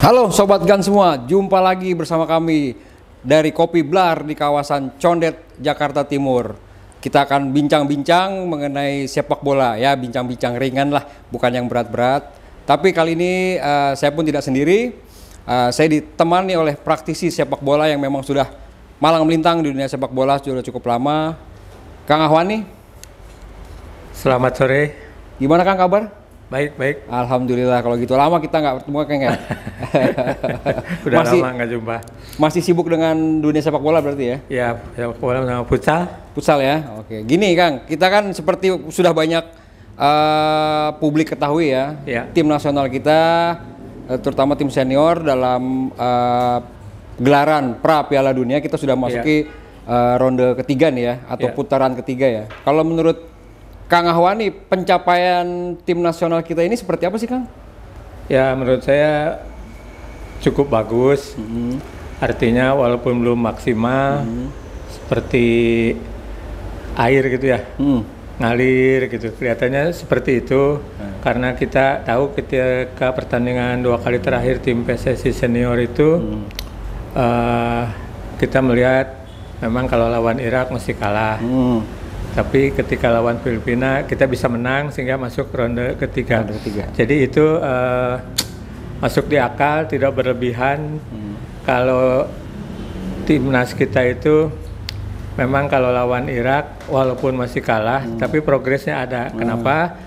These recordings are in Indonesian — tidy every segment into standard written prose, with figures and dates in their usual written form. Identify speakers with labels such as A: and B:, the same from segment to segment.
A: Halo Sobat Gan semua, jumpa lagi bersama kami dari Kopi Blar di kawasan Condet, Jakarta Timur. Kita akan bincang-bincang mengenai sepak bola, ya bincang-bincang ringan lah, bukan yang berat-berat. Tapi kali ini saya pun tidak sendiri, saya ditemani oleh praktisi sepak bola yang memang sudah malang melintang di dunia sepak bola sudah cukup lama. Kang Ahwani.
B: Selamat sore.
A: Gimana Kang kabar?
B: Baik, baik.
A: Alhamdulillah, kalau gitu lama kita nggak bertemu Kang ya.
B: Udah lama nggak jumpa.
A: Masih sibuk dengan dunia sepak bola berarti ya?
B: Ya, sepak bola sama futsal.
A: Futsal ya, oke. Gini Kang, kita kan seperti sudah banyak publik ketahui ya, tim nasional kita, terutama tim senior dalam gelaran pra Piala Dunia kita sudah masuki ronde ketiga nih ya, atau putaran ketiga ya. Kalau menurut Kang Ahwani, pencapaian tim nasional kita ini seperti apa sih Kang?
B: Ya, menurut saya cukup bagus. Artinya walaupun belum maksimal, seperti air gitu ya, ngalir gitu. Kelihatannya seperti itu, karena kita tahu ketika pertandingan 2 kali terakhir tim PSSI senior itu, kita melihat memang kalau lawan Irak mesti kalah. Tapi ketika lawan Filipina kita bisa menang sehingga masuk ronde ketiga. Jadi itu masuk di akal, tidak berlebihan. Kalau timnas kita itu memang kalau lawan Irak walaupun masih kalah, tapi progresnya ada. Kenapa?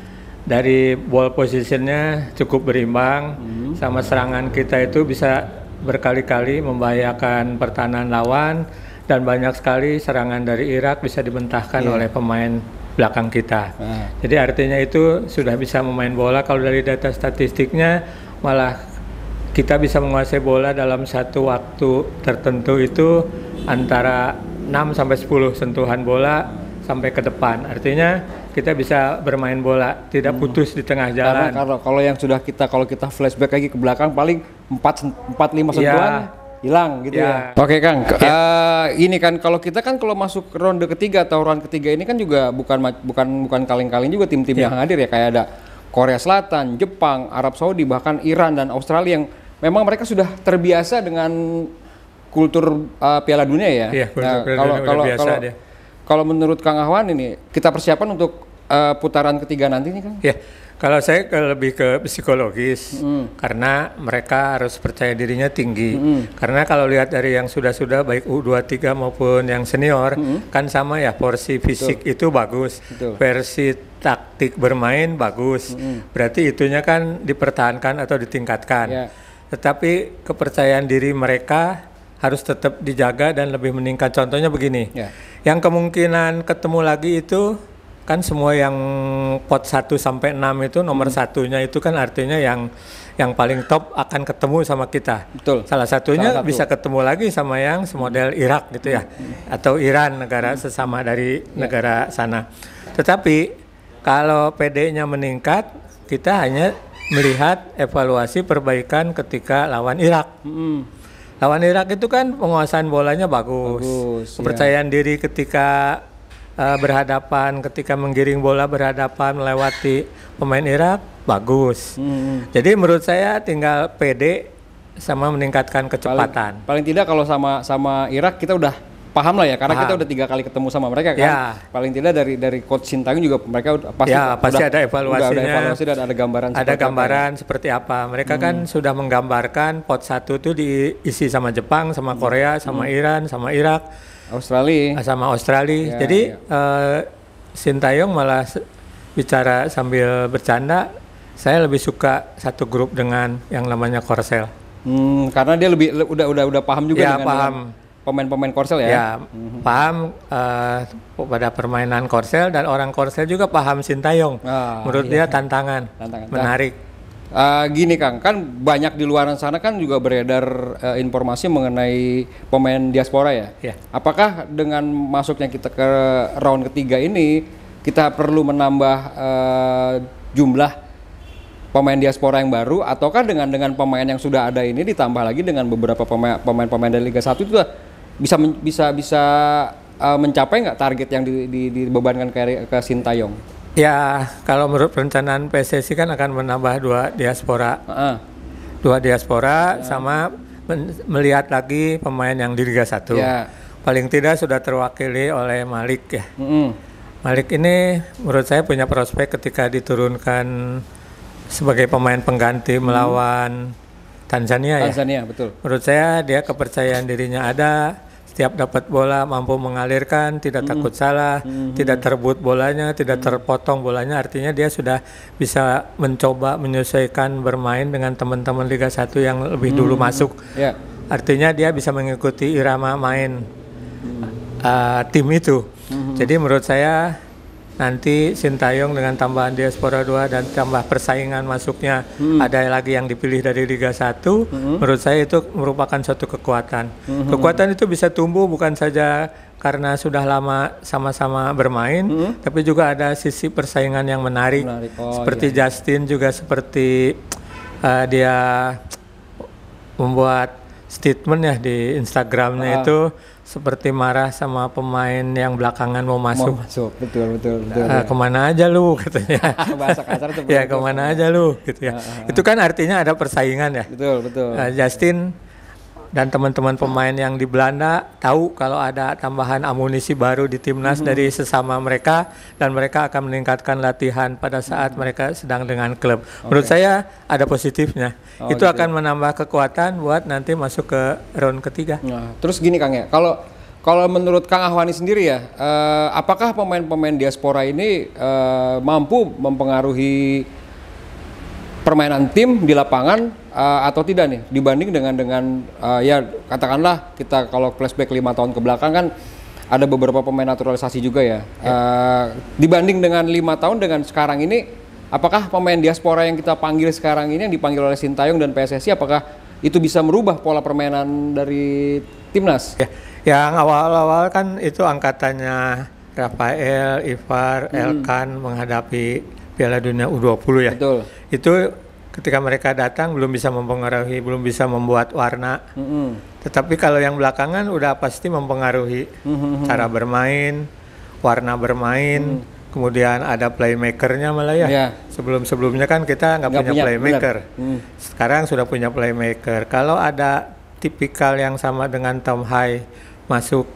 B: Dari ball positionnya cukup berimbang, sama serangan kita itu bisa berkali-kali membahayakan pertahanan lawan. Dan banyak sekali serangan dari Irak bisa dibentahkan oleh pemain belakang kita. Jadi artinya itu sudah bisa memain bola. Kalau dari data statistiknya malah kita bisa menguasai bola dalam satu waktu tertentu itu antara 6 sampai 10 sentuhan bola sampai ke depan. Artinya kita bisa bermain bola tidak putus di tengah jalan.
A: Karena kalau yang sudah kalau kita flashback lagi ke belakang paling 4-5 sentuhan hilang gitu ya. Oke Kang, ini kan kalau kita kan kalau masuk ronde ketiga atau round ketiga ini kan juga bukan kaleng-kaleng juga tim-tim yang hadir ya, kayak ada Korea Selatan, Jepang, Arab Saudi, bahkan Iran dan Australia yang memang mereka sudah terbiasa dengan kultur Piala Dunia ya. Kalau menurut Kang Ahwan ini kita persiapan untuk putaran ketiga nanti nih Kang?
B: Kalau saya lebih ke psikologis, karena mereka harus percaya dirinya tinggi. Karena kalau lihat dari yang sudah-sudah baik U23 maupun yang senior, kan sama ya, porsi fisik itu bagus, versi taktik bermain bagus. Berarti itunya kan dipertahankan atau ditingkatkan. Tetapi kepercayaan diri mereka harus tetap dijaga dan lebih meningkat. Contohnya begini, yang kemungkinan ketemu lagi itu kan semua yang pot 1 sampai 6 itu nomor satunya itu kan artinya yang paling top akan ketemu sama kita. Salah satunya bisa ketemu lagi sama yang semodel Irak gitu ya, atau Iran, negara sesama dari negara sana. Tetapi kalau PD-nya meningkat, kita hanya melihat evaluasi perbaikan ketika lawan Irak. Lawan Irak itu kan penguasaan bolanya bagus. Kepercayaan diri ketika berhadapan, ketika menggiring bola berhadapan melewati pemain Irak bagus. Jadi menurut saya tinggal PD sama meningkatkan kecepatan.
A: Paling tidak kalau sama Irak kita udah paham lah ya, karena kita udah 3 kali ketemu sama mereka kan. Paling tidak dari coach Sintayong juga mereka pasti
B: ada evaluasinya.
A: Ada evaluasi dan ada gambaran.
B: Ada gambaran seperti apa. Mereka kan sudah menggambarkan pot 1 itu diisi sama Jepang, sama Korea, sama Iran, sama Irak. Sama Australia. Jadi Sintayong malah bicara sambil bercanda. Saya lebih suka satu grup dengan yang namanya Korsel.
A: Karena dia udah paham juga dengan pemain-pemain Korsel ya.
B: Paham pada permainan Korsel, dan orang Korsel juga paham Sintayong. Menurut dia tantangan. Menarik.
A: Gini Kang, kan banyak di luar sana kan juga beredar informasi mengenai pemain diaspora ya. Apakah dengan masuknya kita ke round ketiga ini kita perlu menambah jumlah pemain diaspora yang baru, ataukah dengan pemain yang sudah ada ini ditambah lagi dengan beberapa pemain dari Liga 1 itu bisa mencapai nggak target yang dibebankan ke Sintayong?
B: Ya, kalau menurut perencanaan PSSI kan akan menambah 2 diaspora. 2 diaspora sama melihat lagi pemain yang di Liga 1.
A: Ya.
B: Paling tidak sudah terwakili oleh Malik ya. Malik ini menurut saya punya prospek ketika diturunkan sebagai pemain pengganti melawan Tanzania ya.
A: Tanzania, betul.
B: Menurut saya dia kepercayaan dirinya ada, setiap dapat bola mampu mengalirkan, tidak takut salah, tidak terebut bolanya, tidak terpotong bolanya, artinya dia sudah bisa mencoba menyesuaikan bermain dengan teman-teman Liga 1 yang lebih dulu masuk.
A: Ya.
B: Artinya dia bisa mengikuti irama main tim itu. Jadi menurut saya nanti Sintayong dengan tambahan diaspora 2 dan tambah persaingan masuknya ada lagi yang dipilih dari Liga 1, menurut saya itu merupakan suatu kekuatan. Kekuatan itu bisa tumbuh bukan saja karena sudah lama sama-sama bermain, tapi juga ada sisi persaingan yang menarik. Seperti Justin juga seperti dia membuat statement ya di Instagramnya itu seperti marah sama pemain yang belakangan mau masuk.
A: Betul.
B: Kemana aja lu katanya.
A: Bahasa kasar itu.
B: Ya kemana aja lu gitu ya. Itu kan artinya ada persaingan ya.
A: Betul.
B: Justin dan teman-teman pemain yang di Belanda tahu kalau ada tambahan amunisi baru di timnas dari sesama mereka, dan mereka akan meningkatkan latihan pada saat mereka sedang dengan klub. Menurut saya ada positifnya. Itu gitu. Akan menambah kekuatan buat nanti masuk ke round ketiga.
A: Nah, terus gini Kang ya, kalau menurut Kang Ahwani sendiri ya, apakah pemain-pemain diaspora ini mampu mempengaruhi permainan tim di lapangan atau tidak nih, dibanding dengan ya katakanlah kita kalau flashback 5 tahun ke belakang kan ada beberapa pemain naturalisasi juga ya. Dibanding dengan 5 tahun dengan sekarang ini, apakah pemain diaspora yang kita panggil sekarang ini, yang dipanggil oleh Sintayong dan PSSI, apakah itu bisa merubah pola permainan dari timnas?
B: Ya, yang awal-awal kan itu angkatannya Rafael, Ivar, Elkan menghadapi Piala Dunia U20 ya.
A: Betul.
B: Itu ketika mereka datang belum bisa mempengaruhi, belum bisa membuat warna. Tetapi kalau yang belakangan udah pasti mempengaruhi cara bermain, warna bermain, kemudian ada playmakernya malah ya. Sebelum-sebelumnya kan kita nggak punya playmaker. Sekarang sudah punya playmaker. Kalau ada tipikal yang sama dengan Tom Hai masuk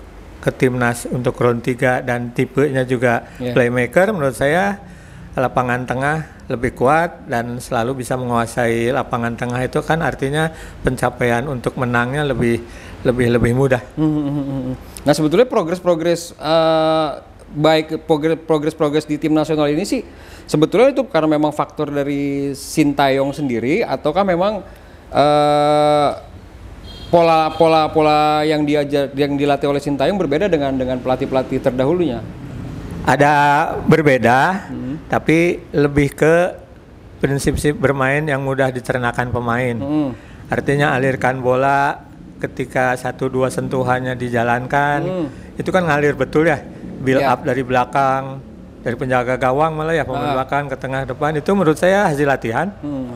B: ke timnas untuk round 3 dan tipenya juga playmaker, menurut saya lapangan tengah lebih kuat dan selalu bisa menguasai lapangan tengah, itu kan artinya pencapaian untuk menangnya lebih mudah.
A: Nah sebetulnya progres di tim nasional ini sih sebetulnya itu karena memang faktor dari Sintayong sendiri, ataukah memang pola yang dilatih oleh Sintayong berbeda dengan pelatih-pelatih terdahulunya?
B: Ada berbeda, tapi lebih ke prinsip bermain yang mudah dicernakan pemain. Artinya alirkan bola ketika 1-2 sentuhannya dijalankan, itu kan ngalir betul ya. Build up dari belakang, dari penjaga gawang malah ya, pemain belakang ke tengah depan, itu menurut saya hasil latihan.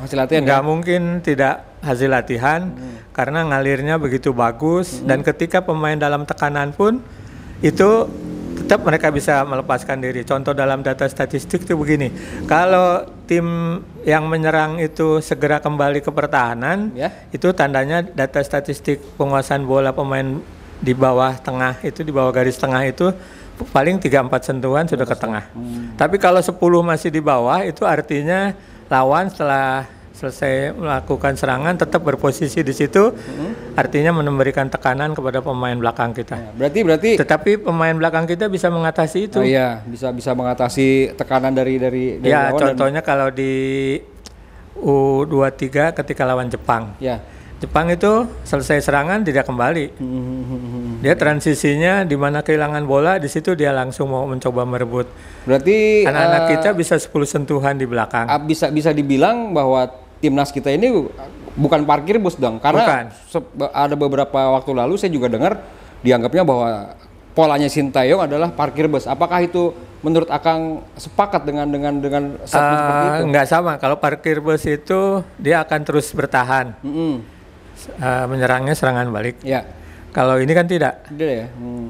B: Nggak mungkin tidak hasil latihan, karena ngalirnya begitu bagus, dan ketika pemain dalam tekanan pun itu tetap mereka bisa melepaskan diri. Contoh dalam data statistik itu begini, kalau tim yang menyerang itu segera kembali ke pertahanan, itu tandanya data statistik penguasaan bola pemain di bawah tengah itu, di bawah garis tengah itu paling 3-4 sentuhan sudah ke tengah. Tapi kalau 10 masih di bawah, itu artinya lawan setelah selesai melakukan serangan tetap berposisi di situ, artinya memberikan tekanan kepada pemain belakang kita.
A: Berarti
B: tetapi pemain belakang kita bisa mengatasi itu.
A: Bisa mengatasi tekanan dari
B: ya, lawan. Contohnya kalau di U23 ketika lawan Jepang. Jepang itu selesai serangan tidak kembali. Dia transisinya di mana kehilangan bola, di situ dia langsung mau mencoba merebut. Berarti anak-anak kita bisa 10 sentuhan di belakang.
A: Bisa dibilang bahwa timnas kita ini bukan parkir bus dong, karena ada beberapa waktu lalu saya juga dengar dianggapnya bahwa polanya Sintayong adalah parkir bus. Apakah itu menurut Akang sepakat dengan statement seperti itu?
B: Enggak sama. Kalau parkir bus itu dia akan terus bertahan. Menyerangnya serangan balik. Kalau ini kan tidak.
A: Tidak ya.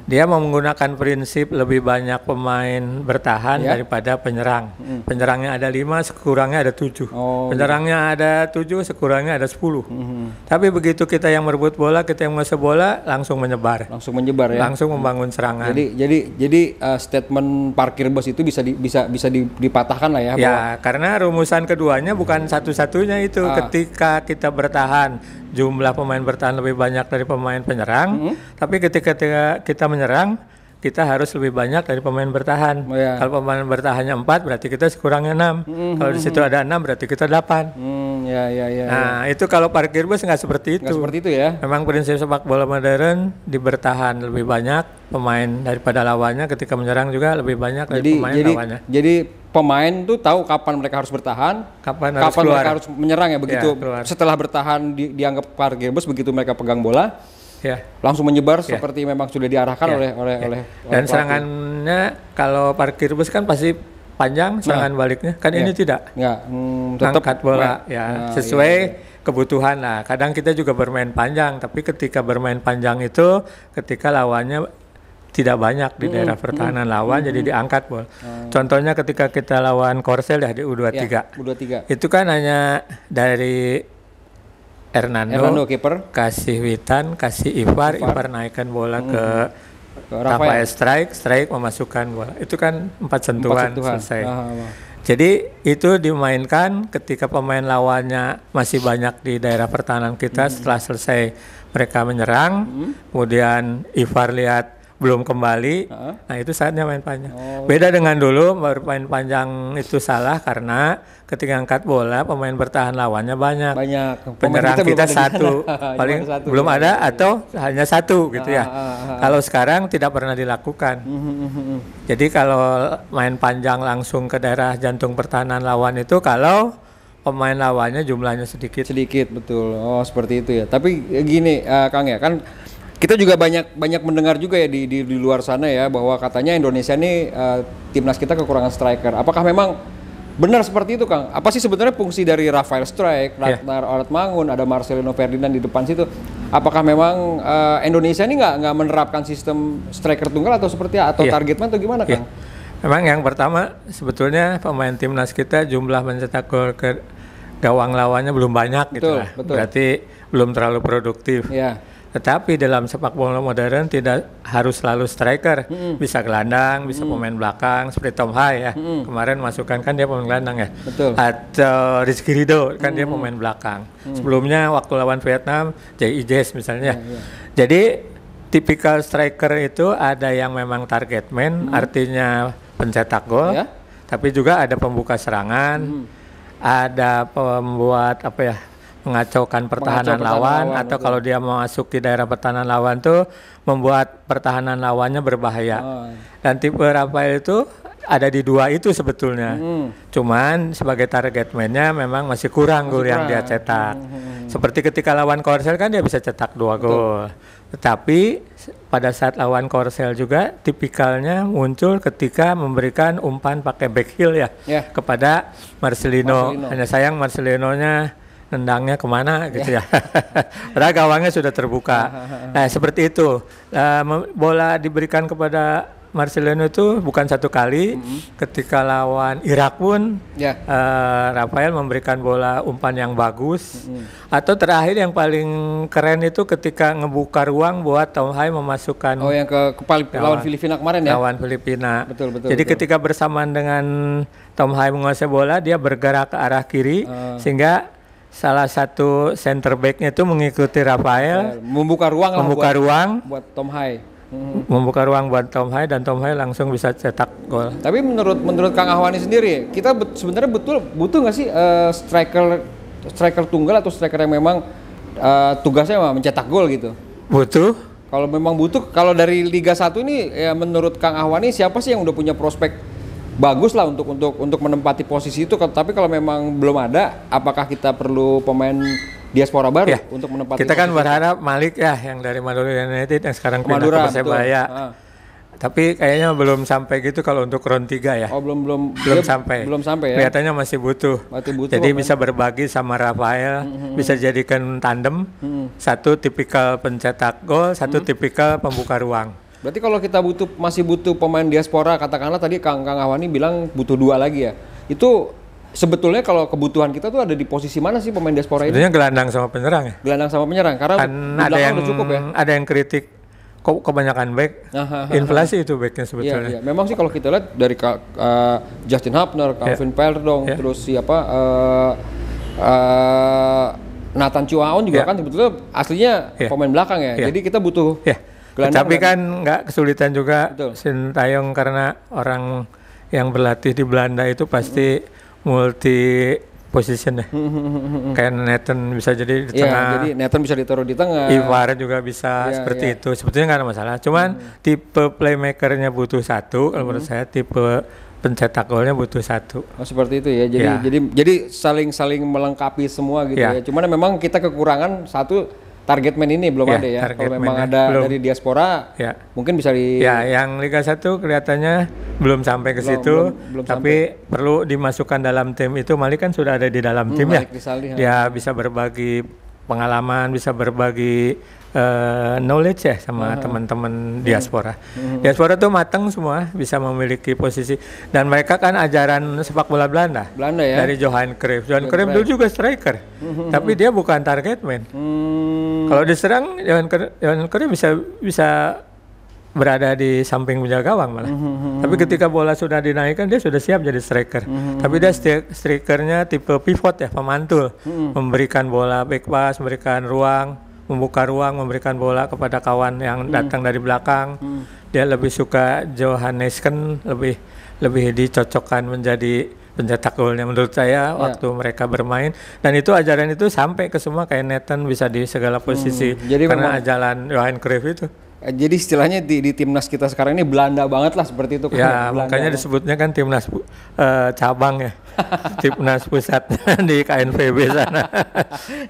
B: Dia mau menggunakan prinsip lebih banyak pemain bertahan daripada penyerang. Penyerangnya ada 5, sekurangnya ada 7. Penyerangnya ada 7, sekurangnya ada 10. Tapi begitu kita yang merebut bola, kita yang menguasai bola, langsung menyebar.
A: Langsung menyebar ya.
B: Langsung membangun serangan.
A: Jadi statement parkir bus itu bisa dipatahkan lah ya.
B: Ya, karena rumusan keduanya bukan satu-satunya itu. Ketika kita bertahan, jumlah pemain bertahan lebih banyak dari pemain penyerang, tapi ketika kita menyerang, kita harus lebih banyak dari pemain bertahan. Kalau pemain bertahannya 4, berarti kita sekurangnya 6. Kalau di situ ada 6, berarti kita 8. Nah, itu kalau parkir bus nggak seperti itu.
A: Nggak seperti itu ya.
B: Memang prinsip sepak bola modern di bertahan lebih banyak pemain daripada lawannya, ketika menyerang juga lebih banyak dari pemain lawannya.
A: Jadi pemain tuh tahu kapan mereka harus bertahan, kapan mereka harus menyerang ya. Begitu setelah bertahan dianggap parkir bus, begitu mereka pegang bola, langsung menyebar seperti memang sudah diarahkan oleh
B: dan serangannya kalau parkir bus kan pasti panjang, serangan baliknya kan ini tidak. Tetap angkat bola sesuai kebutuhan. Nah, kadang kita juga bermain panjang, tapi ketika bermain panjang itu ketika lawannya tidak banyak di daerah pertahanan lawan, jadi diangkat bola. Contohnya ketika kita lawan Korsel ya di U23.
A: U23.
B: Itu kan hanya dari Hernando
A: kiper,
B: kasih Witan, kasih Ivar naikkan bola ke Rafael strike memasukkan bola. Itu kan 4 sentuhan selesai. Jadi itu dimainkan ketika pemain lawannya masih banyak di daerah pertahanan kita. Setelah selesai mereka menyerang, kemudian Ivar lihat belum kembali, nah itu saatnya main panjang. Beda dengan dulu, bermain panjang itu salah karena ketika angkat bola pemain bertahan lawannya banyak. Penyerang kita satu, paling belum ada atau hanya satu gitu ya. Kalau sekarang tidak pernah dilakukan. Jadi kalau main panjang langsung ke daerah jantung pertahanan lawan itu kalau pemain lawannya jumlahnya sedikit.
A: Betul. Oh, seperti itu ya. Tapi gini, Kang ya, kan kita juga banyak mendengar juga ya di luar sana ya, bahwa katanya Indonesia ini timnas kita kekurangan striker. Apakah memang benar seperti itu, Kang? Apa sih sebenarnya fungsi dari Rafael Strijk, Ratnar Oratmangun, ada Marcelino Ferdinand di depan situ? Apakah memang Indonesia ini nggak menerapkan sistem striker tunggal atau seperti atau target man atau gimana, Kang?
B: Memang yang pertama sebetulnya pemain timnas kita jumlah mencetak gol ke gawang lawannya belum banyak gitu lah. Berarti belum terlalu produktif. Tetapi dalam sepak bola modern tidak harus selalu striker, bisa gelandang, bisa pemain belakang seperti Tom Hai ya. Kemarin masukkan kan dia pemain gelandang ya. Atau Rizky Ridho kan dia pemain belakang. Sebelumnya waktu lawan Vietnam, Jay Ijes misalnya. Jadi tipikal striker itu ada yang memang target man, artinya pencetak gol, tapi juga ada pembuka serangan, ada pembuat mengacaukan pertahanan lawan, atau kalau dia masuk di daerah pertahanan lawan tuh membuat pertahanan lawannya berbahaya. Dan tipe Rafael itu ada di 2 itu sebetulnya. Cuman sebagai target man-nya memang masih kurang gol yang dia cetak. Seperti ketika lawan Korsel kan dia bisa cetak 2 gol. Tetapi pada saat lawan Korsel juga tipikalnya muncul ketika memberikan umpan pakai back heel kepada Marcelino. Hanya sayang Marcelino-nya nendangnya kemana gitu ya. Padahal gawangnya sudah terbuka. Nah seperti itu. Bola diberikan kepada Marcelino itu bukan 1 kali. Ketika lawan Irak pun Rafael memberikan bola umpan yang bagus. Atau terakhir yang paling keren itu ketika ngebuka ruang buat Tom Hai memasukkan
A: yang ke lawan Filipina kemarin ya.
B: Lawan Filipina.
A: Betul.
B: Jadi ketika bersamaan dengan Tom Hai menguasai bola, dia bergerak ke arah kiri sehingga salah satu center back-nya itu mengikuti Rafael,
A: membuka ruang buat Tom Hai.
B: Membuka ruang buat Tom Hai dan Tom Hai langsung bisa cetak gol.
A: Tapi menurut Kang Ahwani sendiri, kita sebenarnya butuh nggak sih striker tunggal atau striker yang memang tugasnya mencetak gol gitu?
B: Butuh.
A: Kalau memang butuh, kalau dari Liga 1 ini ya menurut Kang Ahwani siapa sih yang udah punya prospek bagus lah untuk menempati posisi itu? Tapi kalau memang belum ada, apakah kita perlu pemain diaspora baru untuk menempati?
B: Kita kan berharap Malik ya, yang dari Madura United yang sekarang pindah ke Persebaya. tapi kayaknya belum sampai gitu kalau untuk round 3 ya.
A: Oh, belum
B: sampai.
A: Belum sampai ya.
B: Kelihatannya masih butuh. Jadi bisa berbagi sama Rafael, bisa jadikan tandem. Satu tipikal pencetak gol, satu tipikal pembuka ruang.
A: Berarti kalau kita masih butuh pemain diaspora, katakanlah tadi Kang Ahwani bilang butuh 2 lagi ya. Itu sebetulnya kalau kebutuhan kita tuh ada di posisi mana sih pemain diaspora ini?
B: Sebetulnya gelandang sama penyerang ya.
A: Gelandang sama penyerang karena
B: kan ada yang
A: udah cukup ya.
B: Ada yang kritik kok kebanyakan back. Inflasi itu backnya sebetulnya.
A: Iya. Memang sih kalau kita lihat dari Justin Hapner, Calvin Perdong, terus siapa Nathan Chuaon juga kan sebetulnya aslinya pemain belakang ya. Jadi kita butuh gelandang.
B: Tapi kan nggak kesulitan juga Sintayong karena orang yang berlatih di Belanda itu pasti multi position ya. Kayak Nathan bisa jadi di tengah.
A: Jadi Nathan bisa ditaruh di tengah.
B: Ivar juga bisa seperti itu. Sebetulnya nggak ada masalah. Cuman tipe playmakernya butuh satu. Kalau menurut saya tipe pencetak golnya butuh satu.
A: Oh, seperti itu ya. Jadi saling melengkapi semua gitu ya. Cuman memang kita kekurangan satu. Target man ini belum ada ya. Kalau memang ada dari diaspora, mungkin bisa
B: yang Liga 1 kelihatannya belum sampai ke situ, tapi perlu dimasukkan dalam tim itu. Malik kan sudah ada di dalam tim ya. Dia bisa berbagi pengalaman, bisa berbagi knowledge ya sama teman-teman diaspora. Diaspora tuh matang semua, bisa memiliki posisi, dan mereka kan ajaran sepak bola Belanda ya. Dari Johan Cruyff. Johan Cruyff dulu juga striker, tapi dia bukan target man. Kalau diserang Johan Cruyff bisa berada di samping penjaga gawang malah. Tapi ketika bola sudah dinaikkan dia sudah siap jadi striker. Tapi dia strikernya tipe pivot ya, pemantul, memberikan bola back pass, memberikan ruang, membuka ruang, memberikan bola kepada kawan yang datang dari belakang. Dia lebih suka Johannesken, lebih dicocokkan menjadi pencetak golnya menurut saya waktu mereka bermain, dan itu ajaran itu sampai ke semua, kayak Nathan bisa di segala posisi karena ajaran Johan Cruyff itu.
A: Jadi istilahnya di timnas kita sekarang ini Belanda banget lah seperti itu.
B: Ya makanya disebutnya kan timnas cabang ya, timnas pusat di KNVB sana.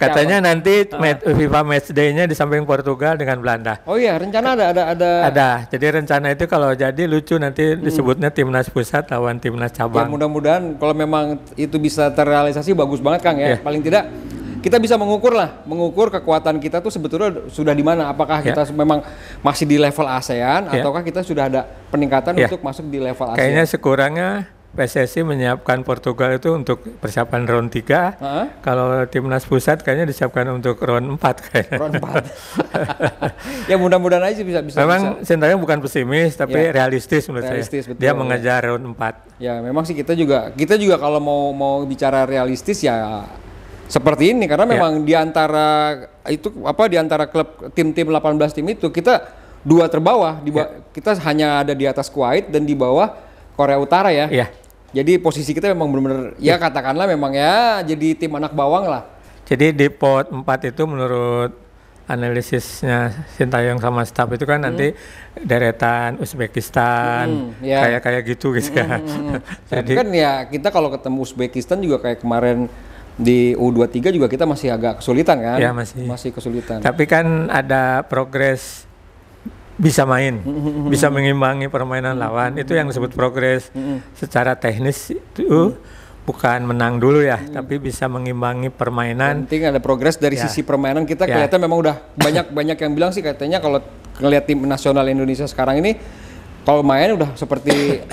B: Katanya nanti FIFA Matchday-nya di samping Portugal dengan Belanda.
A: Oh iya, rencana ada.
B: Ada. Jadi rencana itu kalau jadi lucu nanti disebutnya timnas pusat lawan timnas cabang.
A: Ya mudah-mudahan kalau memang itu bisa terrealisasi bagus banget Kang ya. Paling tidak kita bisa mengukur kekuatan kita tuh sebetulnya sudah di mana. Apakah kita memang masih di level ASEAN ataukah kita sudah ada peningkatan untuk masuk di level ASEAN?
B: Kayaknya sekurangnya PSSI menyiapkan Portugal itu untuk persiapan round 3. Kalau timnas pusat kayaknya disiapkan untuk round 4 kayaknya. Round
A: 4. Ya mudah-mudahan aja bisa.
B: Memang Sintayong bukan pesimis tapi realistis menurut saya.
A: Betul,
B: dia mengejar round 4.
A: Ya memang sih kita juga kalau mau bicara realistis ya seperti ini, karena memang di antara klub tim 18 tim itu kita 2 terbawah, kita hanya ada di atas Kuwait dan di bawah Korea Utara ya. Jadi posisi kita memang benar-benar katakanlah memang jadi tim anak bawang lah.
B: Jadi di pot 4 itu menurut analisisnya Sintayong sama staf itu kan nanti deretan Uzbekistan kayak gitu ya.
A: Jadi kan kita kalau ketemu Uzbekistan juga kayak kemarin di U23 juga kita masih agak kesulitan kan?
B: Ya masih
A: kesulitan.
B: Tapi kan ada progres, bisa main, bisa mengimbangi permainan lawan. Itu yang disebut progres. Secara teknis itu bukan menang dulu ya, tapi bisa mengimbangi permainan.
A: Penting ada progres dari sisi permainan kita. Kelihatan memang udah banyak yang bilang sih katanya kalau ngelihat tim nasional Indonesia sekarang ini kalau main udah seperti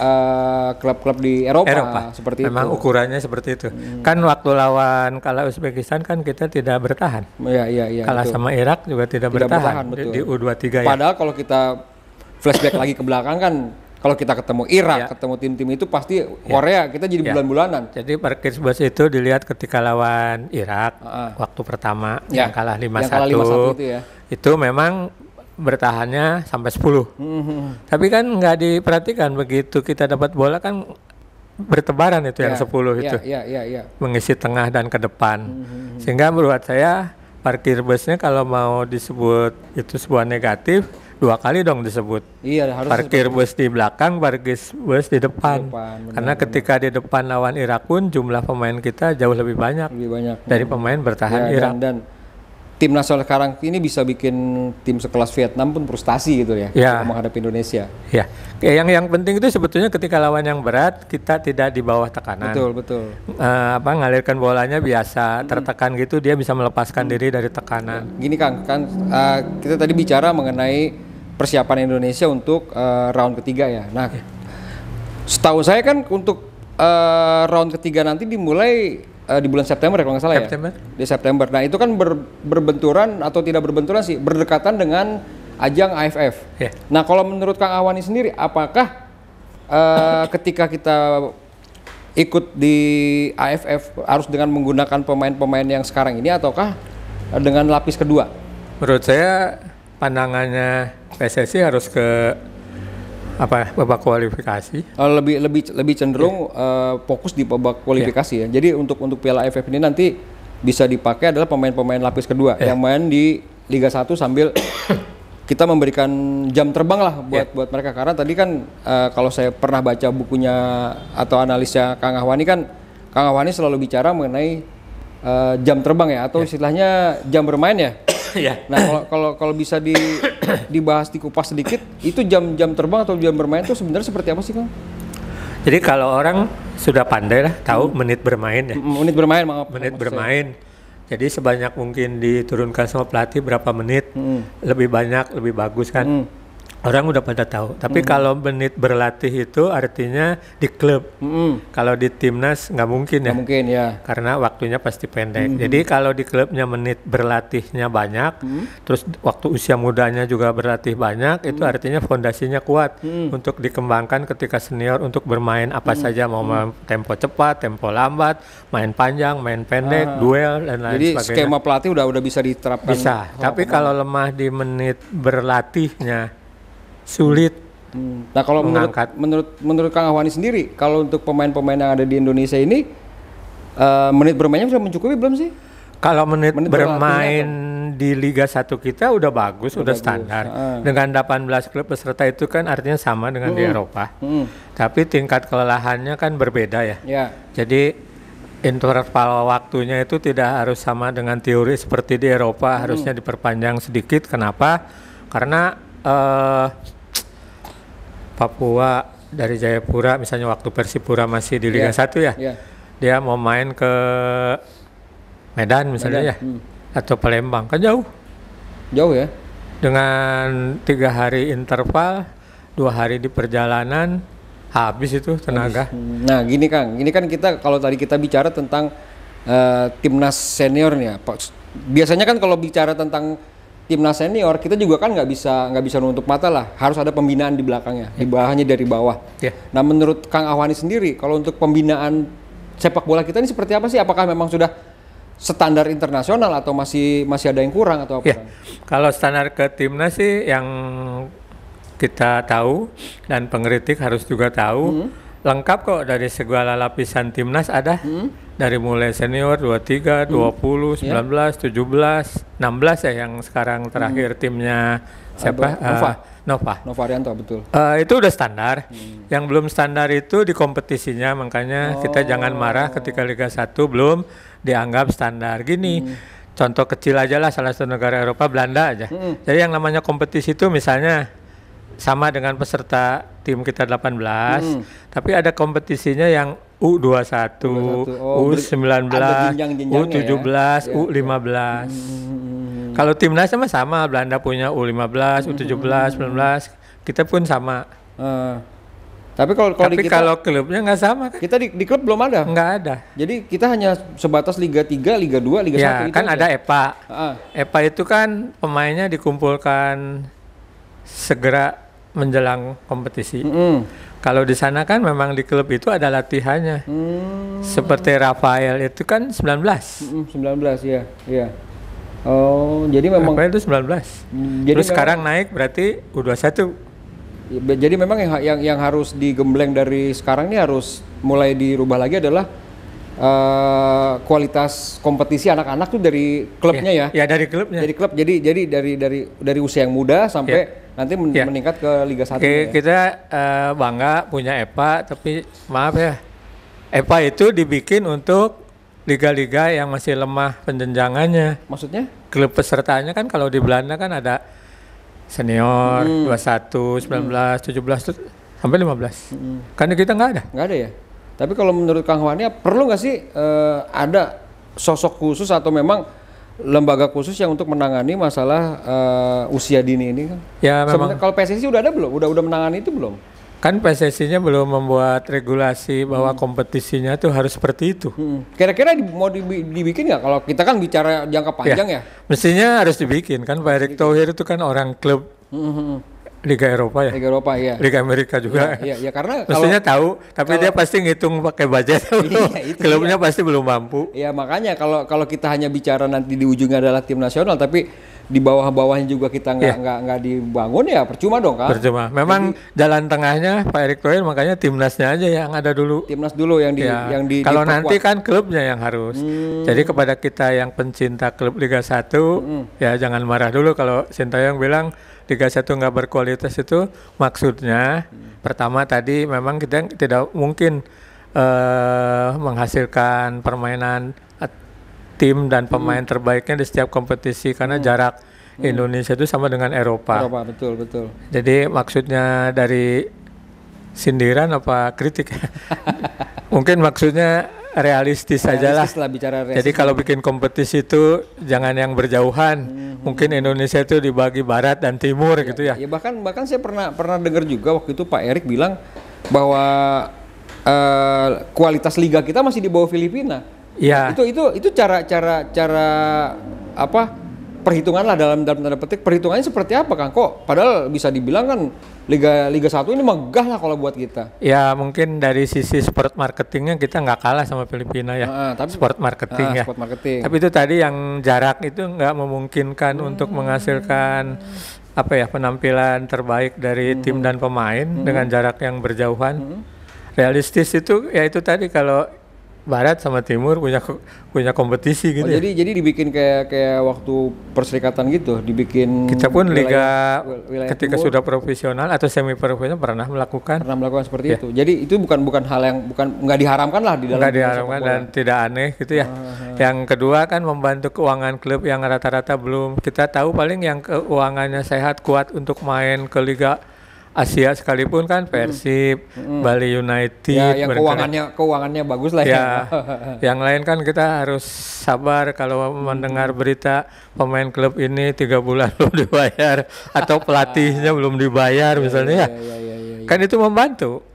A: klub-klub di Eropa seperti
B: memang itu. Ukurannya seperti itu. Kan waktu lawan kalah Uzbekistan kan kita tidak bertahan.
A: Iya.
B: Kalah sama Irak juga tidak bertahan di U23
A: Padahal kalau kita flashback lagi ke belakang kan, kalau kita ketemu Irak, ketemu tim-tim itu pasti Korea kita jadi bulan-bulanan.
B: Jadi parkir bus itu dilihat ketika lawan Irak waktu pertama yang kalah 5-1
A: itu ya.
B: Itu memang bertahannya sampai 10. Tapi kan nggak diperhatikan, begitu kita dapat bola kan bertebaran itu yang 10 itu. Mengisi tengah dan ke depan. Sehingga menurut saya parkir busnya kalau mau disebut itu sebuah negatif, 2 kali dong disebut.
A: Harus
B: parkir bus di belakang, parkir bus di depan. Karena ketika di depan lawan Irak pun jumlah pemain kita jauh lebih banyak dari pemain bertahan Irak.
A: Dan tim nasional sekarang ini bisa bikin tim sekelas Vietnam pun frustasi gitu ya, menghadapi Indonesia.
B: Ya, yang penting itu sebetulnya ketika lawan yang berat kita tidak di bawah tekanan.
A: Betul.
B: Ngalirkan bolanya biasa, tertekan gitu dia bisa melepaskan diri dari tekanan.
A: Gini Kang, kita tadi bicara mengenai persiapan Indonesia untuk round ketiga ya. Nah, setahu saya kan untuk round ketiga nanti dimulai di bulan September ya kalau nggak salah ya. Di September. Nah itu kan berbenturan atau tidak berbenturan sih, berdekatan dengan ajang AFF. Nah kalau menurut Kang Ahwani sendiri, apakah ketika kita ikut di AFF harus dengan menggunakan pemain-pemain yang sekarang ini ataukah dengan lapis kedua?
B: Menurut saya pandangannya PSSI harus ke babak kualifikasi.
A: Lebih cenderung fokus di babak kualifikasi ya. Jadi untuk Piala AFF ini nanti bisa dipakai adalah pemain-pemain lapis kedua yang main di Liga 1 sambil kita memberikan jam terbang lah buat mereka, karena tadi kan kalau saya pernah baca bukunya atau analisnya Kang Ahwani kan, Kang Ahwani selalu bicara mengenai jam terbang ya atau istilahnya jam bermain ya. Nah kalau bisa dibahas dikupas sedikit, itu jam terbang atau jam bermain itu sebenarnya seperti apa sih Kang?
B: Jadi kalau orang sudah pandai lah tahu menit bermain ya.
A: Menit bermain, maaf.
B: Menit bermain. Jadi sebanyak mungkin diturunkan sama pelatih berapa menit, lebih banyak lebih bagus kan. Orang udah pada tahu. Tapi kalau menit berlatih itu artinya di klub. Kalau di timnas nggak mungkin ya.
A: Nggak mungkin ya.
B: Karena waktunya pasti pendek. Jadi kalau di klubnya menit berlatihnya banyak, terus waktu usia mudanya juga berlatih banyak, itu artinya fondasinya kuat untuk dikembangkan ketika senior untuk bermain apa saja, mau tempo cepat, tempo lambat, main panjang, main pendek, duel dan lain
A: Jadi
B: sebagainya.
A: Jadi skema pelatih udah bisa diterapkan.
B: Bisa. Tapi kalau lemah di menit berlatihnya sulit.
A: Nah kalau menurut Kang Ahwani sendiri, kalau untuk pemain-pemain yang ada di Indonesia ini menit bermainnya sudah mencukupi belum sih?
B: Kalau menit bermain di Liga 1 kita udah bagus, udah standar. Dengan 18 klub peserta itu kan artinya sama dengan di Eropa. Tapi tingkat kelelahannya kan berbeda ya. Jadi interval waktunya itu tidak harus sama dengan teori seperti di Eropa, harusnya diperpanjang sedikit. Kenapa? Karena Papua dari Jayapura misalnya waktu Persipura masih di Liga 1 ya, dia mau main ke Medan misalnya atau Palembang, kan jauh
A: ya, dengan
B: 3 hari interval, 2 hari di perjalanan, habis itu tenaga.
A: Nah gini Kang, ini kan kita kalau tadi kita bicara tentang timnas seniornya, biasanya kan kalau bicara tentang timnas senior kita juga kan nggak bisa nutup mata lah, harus ada pembinaan di belakangnya, di bawahnya dari bawah. Nah menurut Kang Ahwani sendiri, kalau untuk pembinaan sepak bola kita ini seperti apa sih? Apakah memang sudah standar internasional atau masih ada yang kurang atau apa?
B: Kalau standar ke timnas sih yang kita tahu dan pengkritik harus juga tahu, lengkap kok dari segala lapisan timnas ada. Dari mulai senior 23, 20, 19, 17, 16 ya yang sekarang terakhir timnya siapa? Nova
A: Arianto, betul.
B: Itu udah standar. Yang belum standar itu di kompetisinya, makanya kita jangan marah ketika Liga 1 belum dianggap standar. Gini, contoh kecil aja lah, salah satu negara Eropa, Belanda aja. Jadi yang namanya kompetisi itu misalnya sama dengan peserta tim kita 18, tapi ada kompetisinya yang U21, U19, U17, U15. Kalau timnasnya sama, Belanda punya U15, U17, U19, kita pun sama.
A: Tapi kalau
B: klubnya nggak sama kan?
A: Kita di klub belum ada.
B: Nggak ada.
A: Jadi kita hanya sebatas Liga 3, Liga 2, Liga 1.
B: Ya, kan ada EPA. EPA itu kan pemainnya dikumpulkan segera menjelang kompetisi. Kalau di sana kan memang di klub itu ada latihannya. Seperti Rafael itu kan 19.
A: 19 ya. Oh, jadi memang
B: Rafael itu 19. Terus sekarang naik berarti U21.
A: Jadi memang yang harus digembleng dari sekarang ini harus mulai dirubah lagi adalah kualitas kompetisi anak-anak tuh dari klubnya ya.
B: Ya dari klubnya.
A: Dari klub. Jadi dari usia yang muda sampai nanti meningkat ke Liga 1.
B: Kita bangga punya EPA, tapi maaf ya, EPA itu dibikin untuk liga-liga yang masih lemah penjenjangannya.
A: Maksudnya?
B: klub pesertanya kan kalau di Belanda kan ada senior 21, 19, 17 sampai 15. Karena kita nggak ada.
A: Nggak ada ya. Tapi kalau menurut Kang Wani perlu nggak sih ada sosok khusus atau memang lembaga khusus yang untuk menangani masalah usia dini ini kan?
B: Ya memang.
A: Kalau PSSI udah ada belum? Udah menangani itu belum?
B: Kan PSSI-nya belum membuat regulasi bahwa kompetisinya tuh harus seperti itu.
A: Kira-kira mau dibikin nggak? Kalau kita kan bicara jangka panjang ya?
B: Mestinya harus dibikin kan. Pak Erick Thohir itu kan orang klub Liga Eropa ya.
A: Liga Eropa iya.
B: Liga Amerika juga.
A: Iya karena
B: mestinya tahu, tapi dia pasti ngitung pakai budget. Klubnya pasti belum mampu.
A: Iya makanya kalau kita hanya bicara nanti di ujungnya adalah tim nasional, tapi di bawah-bawahnya juga kita nggak dibangun ya percuma dong kan.
B: Percuma. Memang jalan tengahnya Pak Erick Thohir makanya timnasnya aja yang ada dulu.
A: Timnas dulu yang di
B: kalau nanti kan klubnya yang harus. Jadi kepada kita yang pencinta klub Liga 1 ya jangan marah dulu kalau Sintayong bilang Liga 1 nggak berkualitas itu maksudnya pertama tadi memang kita tidak mungkin menghasilkan permainan tim dan pemain terbaiknya di setiap kompetisi karena jarak Indonesia itu sama dengan Eropa.
A: Betul.
B: Jadi maksudnya dari sindiran apa kritik? Mungkin maksudnya realistis saja lah. Jadi kalau bikin kompetisi itu jangan yang berjauhan. Mungkin Indonesia itu dibagi barat dan timur gitu ya.
A: Ya bahkan saya pernah dengar juga waktu itu Pak Erick bilang bahwa kualitas liga kita masih di bawah Filipina.
B: Ya.
A: Itu cara apa perhitungan lah dalam tanda petik perhitungannya seperti apa Kang? Kok padahal bisa dibilang kan Liga 1 ini megah lah kalau buat kita.
B: Ya mungkin dari sisi sport marketingnya kita nggak kalah sama Filipina ya.
A: Tapi
B: sport marketing ya.
A: Sport marketing.
B: Tapi itu tadi yang jarak itu nggak memungkinkan untuk menghasilkan apa ya penampilan terbaik dari tim dan pemain dengan jarak yang berjauhan. Realistis itu ya itu tadi kalau Barat sama Timur punya kompetisi gitu.
A: Jadi dibikin kayak waktu perserikatan gitu, dibikin.
B: Kita pun wilayah ketika
A: timur,
B: sudah profesional atau semi profesional pernah melakukan
A: seperti itu. Jadi itu bukan hal yang nggak diharamkan lah di dalam.
B: Nggak diharamkan dan tidak aneh gitu ya. Yang kedua kan membantu keuangan klub yang rata-rata belum kita tahu paling yang keuangannya sehat kuat untuk main ke Liga Asia sekalipun kan Persib, Bali United,
A: ya, yang keuangannya bagus lah ya.
B: Yang lain kan kita harus sabar kalau mendengar berita pemain klub ini 3 bulan belum dibayar atau pelatihnya belum dibayar misalnya ya. Kan itu membantu,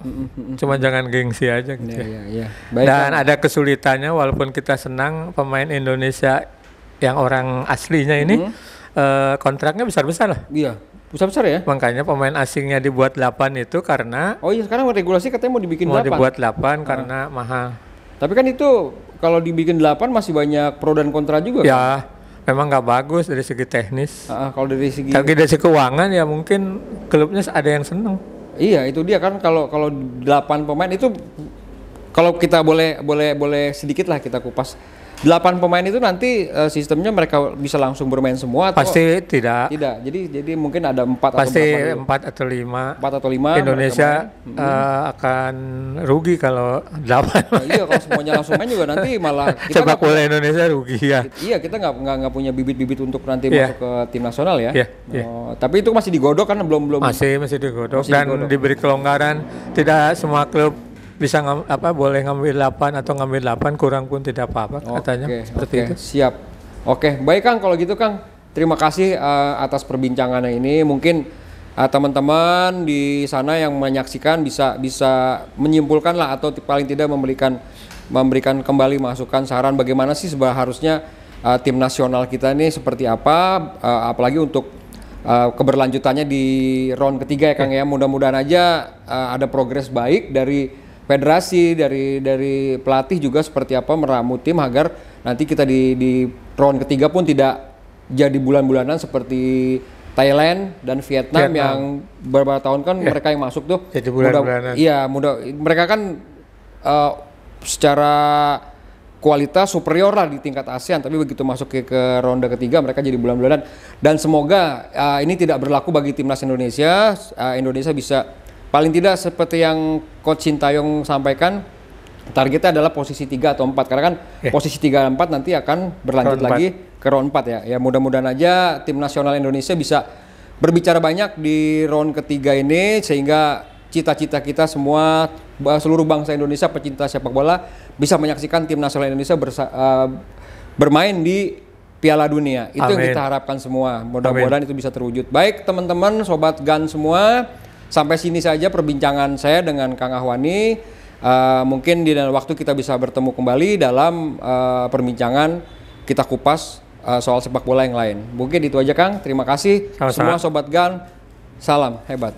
B: cuma jangan gengsi aja gitu. Baik, dan ada kesulitannya walaupun kita senang pemain Indonesia yang orang aslinya ini kontraknya besar-besar lah.
A: Iya. Besar-besar ya?
B: Makanya pemain asingnya dibuat 8 itu karena
A: sekarang regulasi katanya mau dibikin 8.
B: Mau dibuat 8 karena mahal.
A: Tapi kan itu kalau dibikin 8 masih banyak pro dan kontra juga
B: ya, kan? Memang nggak bagus dari segi teknis.
A: Kalau dari segi
B: keuangan ya mungkin klubnya ada yang seneng.
A: Iya, itu dia kan kalau 8 pemain itu kalau kita boleh sedikit lah kita kupas. 8 pemain itu nanti sistemnya mereka bisa langsung bermain semua atau
B: pasti tidak.
A: Jadi mungkin ada 4
B: pasti
A: atau
B: 4
A: atau 5
B: Indonesia akan rugi kalau 8.
A: Iya, kalau semuanya langsung main juga nanti malah
B: kita sepak bola Indonesia rugi ya.
A: Iya, kita nggak punya bibit-bibit untuk nanti masuk ke tim nasional ya. Tapi itu masih digodok kan belum
B: masih digodok dan diberi kelonggaran, tidak semua klub bisa boleh ngambil 8 atau ngambil 8 kurang pun tidak apa-apa katanya seperti itu.
A: Siap. Oke, baik Kang kalau gitu Kang. Terima kasih atas perbincangannya ini. Mungkin teman-teman di sana yang menyaksikan bisa menyimpulkan lah atau paling tidak memberikan kembali masukan saran bagaimana sih seharusnya tim nasional kita ini seperti apa apalagi untuk keberlanjutannya di round ketiga ya Kang ya. Mudah-mudahan aja ada progres baik dari federasi, dari pelatih juga seperti apa meramu tim agar nanti kita di round ketiga pun tidak jadi bulan-bulanan seperti Thailand dan Vietnam yang beberapa tahun kan mereka yang masuk tuh
B: jadi bulan-bulanan.
A: Iya, mereka kan secara kualitas superior lah di tingkat ASEAN, tapi begitu masuk ke ronde ketiga mereka jadi bulan-bulanan dan semoga ini tidak berlaku bagi timnas Indonesia. Indonesia bisa paling tidak seperti yang Coach Sintayong sampaikan targetnya adalah posisi 3 atau 4 karena kan posisi 3 dan 4 nanti akan berlanjut lagi ke round 4 ya. Ya mudah-mudahan aja tim nasional Indonesia bisa berbicara banyak di round ketiga ini sehingga cita-cita kita semua seluruh bangsa Indonesia pecinta sepak bola bisa menyaksikan tim nasional Indonesia bermain di Piala Dunia. Itu yang kita harapkan semua. Mudah-mudahan itu bisa terwujud. Baik teman-teman, sobat GAN semua, sampai sini saja perbincangan saya dengan Kang Ahwani. Mungkin di dalam waktu kita bisa bertemu kembali dalam perbincangan kita kupas soal sepak bola yang lain. Mungkin itu aja Kang. Terima kasih. Semua sobat GAN. Salam hebat.